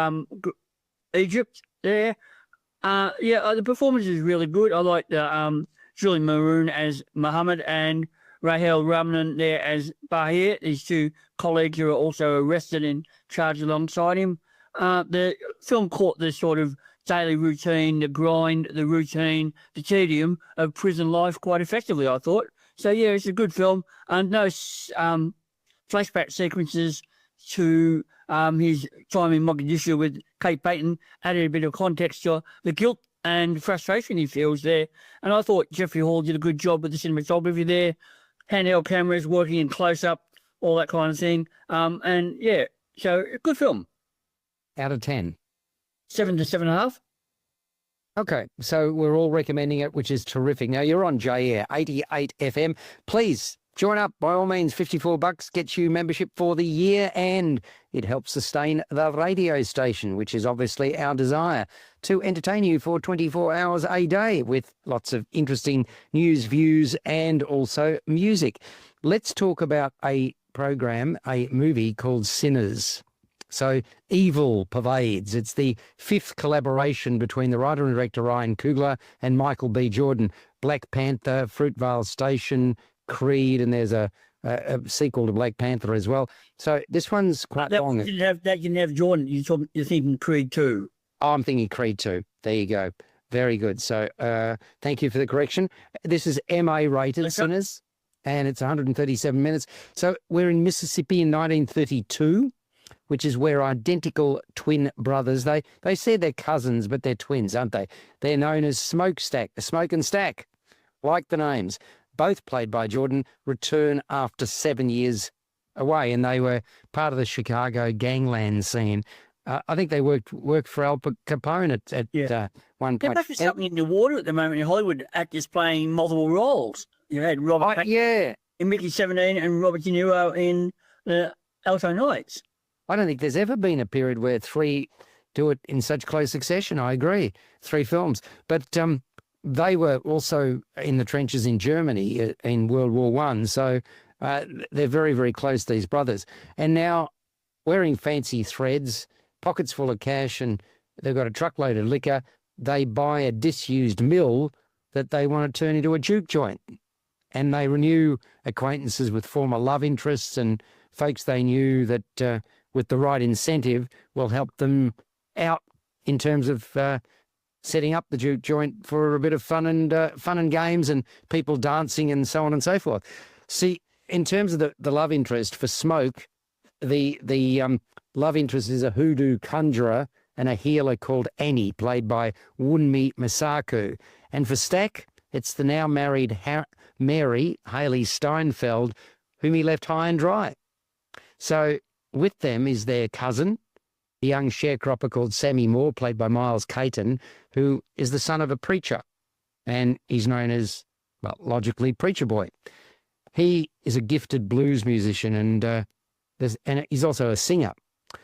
Speaker 4: Egypt there. The performance is really good. I like the Julie Maroon as Muhammad and Rahel Ramnan there as Bahir, these two colleagues who are also arrested and charged alongside him. The film caught the sort of daily routine, the grind, the routine, the tedium of prison life quite effectively, I thought. So, yeah, it's a good film. No flashback sequences to his time in Mogadishu with Kate Payton added a bit of context to the guilt and frustration he feels there. And I thought Jeffrey Hall did a good job with the cinematography there, handheld cameras, working in close-up, all that kind of thing. So a good film.
Speaker 1: Out of 10.
Speaker 4: 7 to 7.5.
Speaker 1: Okay, so we're all recommending it, which is terrific. Now, you're on J-Air, 88 FM. Please join up. By all means, $54 gets you membership for the year, and it helps sustain the radio station, which is obviously our desire to entertain you for 24 hours a day with lots of interesting news, views, and also music. Let's talk about a movie called Sinners. So evil pervades. It's the fifth collaboration between the writer and director Ryan Coogler and Michael B. Jordan. Black Panther, Fruitvale Station, Creed, and there's a sequel to Black Panther as well. So this one's quite long.
Speaker 4: That didn't have Jordan. You're thinking Creed 2.
Speaker 1: Oh, I'm thinking Creed 2. There you go. Very good. So thank you for the correction. This is MA rated, Sinners, and it's 137 minutes. So we're in Mississippi in 1932. Which is where identical twin brothers, they say they're cousins, but they're twins, aren't they? They're known as Smoke and Stack, like the names. Both played by Jordan, return after 7 years away, and they were part of the Chicago gangland scene. I think they worked for Al Capone at one point.
Speaker 4: There must be something in the water at the moment in Hollywood, actors playing multiple roles. You had Robert Pattinson in Mickey 17 and Robert De Niro in the Alto Nights.
Speaker 1: I don't think there's ever been a period where three do it in such close succession. I agree. 3 films. But they were also in the trenches in Germany in World War I. So they're very, very close, these brothers. And now wearing fancy threads, pockets full of cash, and they've got a truckload of liquor, they buy a disused mill that they want to turn into a juke joint. And they renew acquaintances with former love interests and folks they knew that with the right incentive will help them out in terms of setting up the juke joint for a bit of fun and games and people dancing and so on and so forth. See, in terms of the love interest for Smoke, the love interest is a hoodoo conjurer and a healer called Annie, played by Wunmi Masaku. And for Stack, it's the now married Mary Haley Steinfeld, whom he left high and dry. So with them is their cousin, a young sharecropper called Sammy Moore, played by Miles Caton, who is the son of a preacher, and he's known as, well, logically, Preacher Boy. He is a gifted blues musician, and he's also a singer.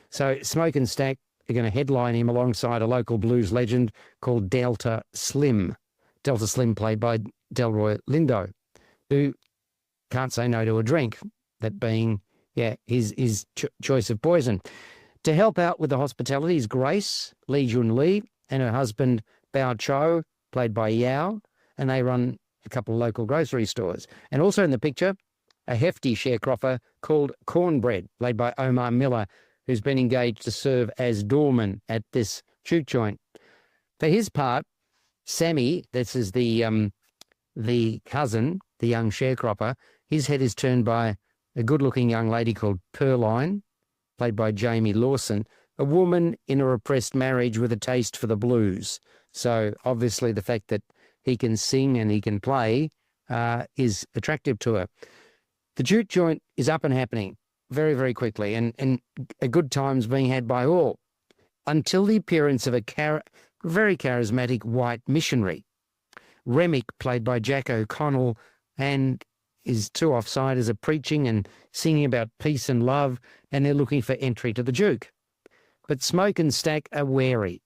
Speaker 1: So Smoke and Stack are going to headline him alongside a local blues legend called Delta Slim. Delta Slim, played by Delroy Lindo, who can't say no to a drink, that being his choice of poison. To help out with the hospitality is Grace, Lee Jun Lee, and her husband, Bao Cho, played by Yao, and they run a couple of local grocery stores. And also in the picture, a hefty sharecropper called Cornbread, played by Omar Miller, who's been engaged to serve as doorman at this juke joint. For his part, Sammy, this is the cousin, the young sharecropper, his head is turned by a good-looking young lady called Pearline, played by Jamie Lawson, a woman in a repressed marriage with a taste for the blues. So obviously the fact that he can sing and he can play is attractive to her. The jute joint is up and happening very, very quickly, and a good time's being had by all, until the appearance of a very charismatic white missionary. Remick, played by Jack O'Connell, and his two offsiders are preaching and singing about peace and love, and they're looking for entry to the Duke. But Smoke and Stack are wary.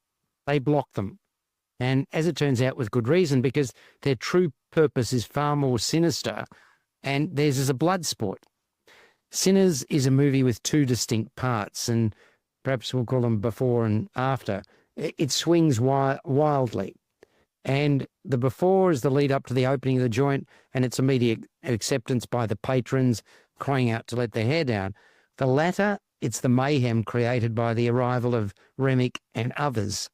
Speaker 1: They block them. And as it turns out, with good reason, because their true purpose is far more sinister, and theirs is a blood sport. Sinners is a movie with two distinct parts, and perhaps we'll call them before and after. It swings wildly. And the before is the lead up to the opening of the joint and its immediate acceptance by the patrons crying out to let their hair down. The latter, it's the mayhem created by the arrival of Remick and others.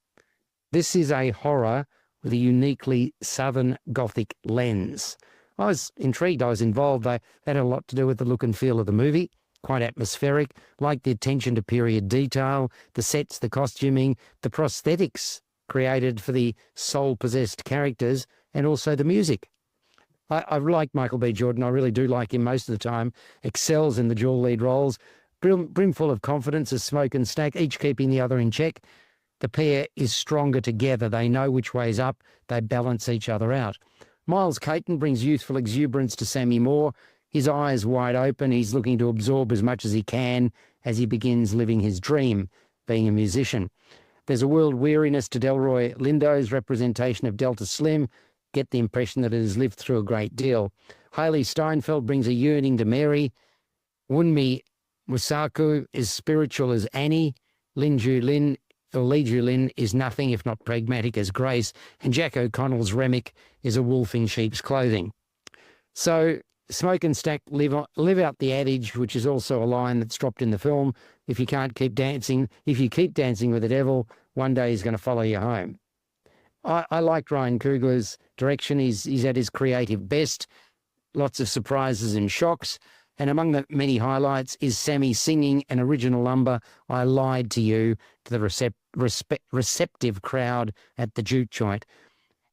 Speaker 1: This is a horror with a uniquely Southern Gothic lens. I was intrigued. I was involved. That had a lot to do with the look and feel of the movie. Quite atmospheric, like the attention to period detail, the sets, the costuming, the prosthetics created for the soul-possessed characters, and also the music. I like Michael B. Jordan. I really do like him most of the time. Excels in the dual lead roles. Brimful of confidence as Smoke and Stack, each keeping the other in check. The pair is stronger together. They know which way's up. They balance each other out. Miles Caton brings youthful exuberance to Sammy Moore. His eyes wide open. He's looking to absorb as much as he can as he begins living his dream, being a musician. There's a world weariness to Delroy Lindo's representation of Delta Slim. Get the impression that it has lived through a great deal. Hailey Steinfeld brings a yearning to Mary. Wunmi Musaku is spiritual as Annie. Lee Ju Lin is nothing if not pragmatic as Grace. And Jack O'Connell's Remick is a wolf in sheep's clothing. So Smoke and Stack live out the adage, which is also a line that's dropped in the film. If you keep dancing with the devil, one day he's going to follow you home. I liked Ryan Coogler's direction. He's at his creative best. Lots of surprises and shocks. And among the many highlights is Sammy singing an original number, I Lied to You, to the receptive crowd at the jute joint.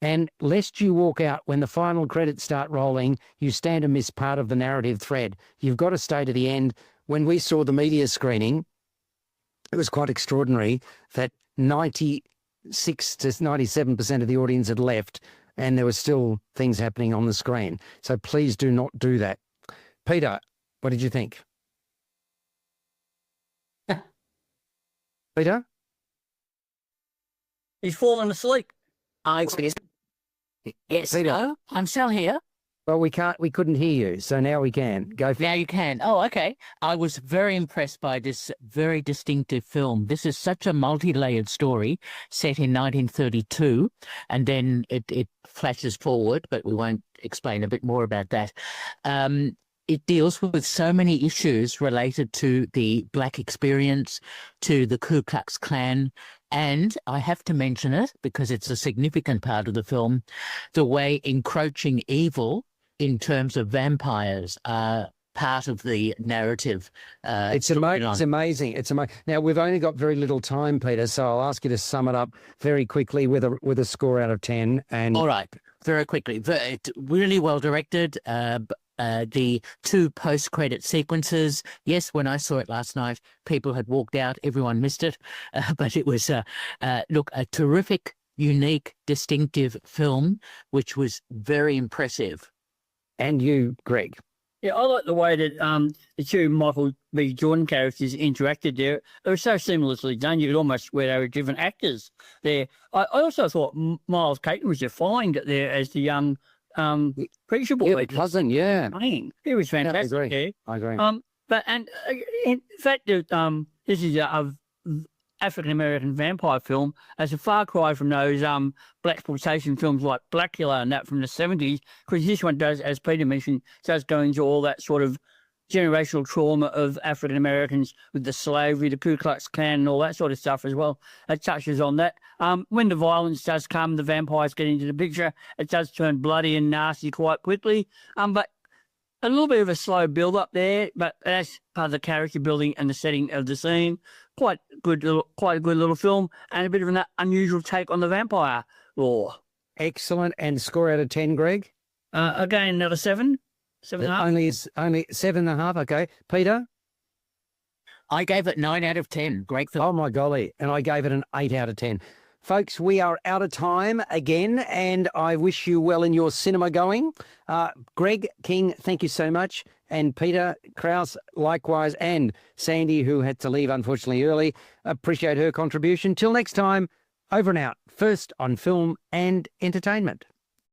Speaker 1: And lest you walk out when the final credits start rolling, you stand to miss part of the narrative thread. You've got to stay to the end. When we saw the media screening, it was quite extraordinary that 96 to 97% of the audience had left and there were still things happening on the screen. So please do not do that. Peter, what did you think? Peter?
Speaker 4: He's fallen asleep.
Speaker 2: Yes,
Speaker 1: Peter.
Speaker 2: no, I'm still here.
Speaker 1: Well, we couldn't hear you, so now we can. Go for
Speaker 2: Now you can. Oh, okay. I was very impressed by this very distinctive film. This is such a multi-layered story set in 1932, and then it flashes forward, but we won't explain a bit more about that. It deals with so many issues related to the Black experience, to the Ku Klux Klan, and I have to mention it because it's a significant part of the film, the way encroaching evil in terms of vampires are part of the narrative.
Speaker 1: It's amazing. It's amazing. Now, we've only got very little time, Peter, so I'll ask you to sum it up very quickly with a score out of 10. And
Speaker 2: all right, very quickly. It's really well directed. The two post-credit sequences. Yes, when I saw it last night, people had walked out. Everyone missed it. But it was, a terrific, unique, distinctive film, which was very impressive.
Speaker 1: And you, Greg?
Speaker 4: Yeah, I like the way that the two Michael B. Jordan characters interacted there. They were so seamlessly done, you could almost swear they were different actors there. I also thought Miles Caton was defined there as the young preacher boy.
Speaker 1: Yeah, cousin, yeah.
Speaker 4: He was fantastic.
Speaker 1: Yeah, I agree.
Speaker 4: But in fact, that this is a African-American vampire film as a far cry from those blaxploitation films like Blackula and that from the 70s, because this one does, as Peter mentioned, does go into all that sort of generational trauma of African-Americans with the slavery, the Ku Klux Klan and all that sort of stuff as well. It touches on that. When the violence does come, the vampires get into the picture, it does turn bloody and nasty quite quickly. But a little bit of a slow build-up there, but that's part of the character building and the setting of the scene. Quite a good little film, and a bit of an unusual take on the vampire lore.
Speaker 1: Excellent. And score out of 10, Greg?
Speaker 4: Again, another 7. 7.5.
Speaker 1: Only 7.5. Okay, Peter.
Speaker 2: I gave it 9 out of 10. Great film.
Speaker 1: Oh my golly, and I gave it an 8 out of 10. Folks, we are out of time again, and I wish you well in your cinema going. Greg King, thank you so much. And Peter Krause, likewise, and Sandy, who had to leave unfortunately early. Appreciate her contribution. Till next time, over and out. First on film and entertainment.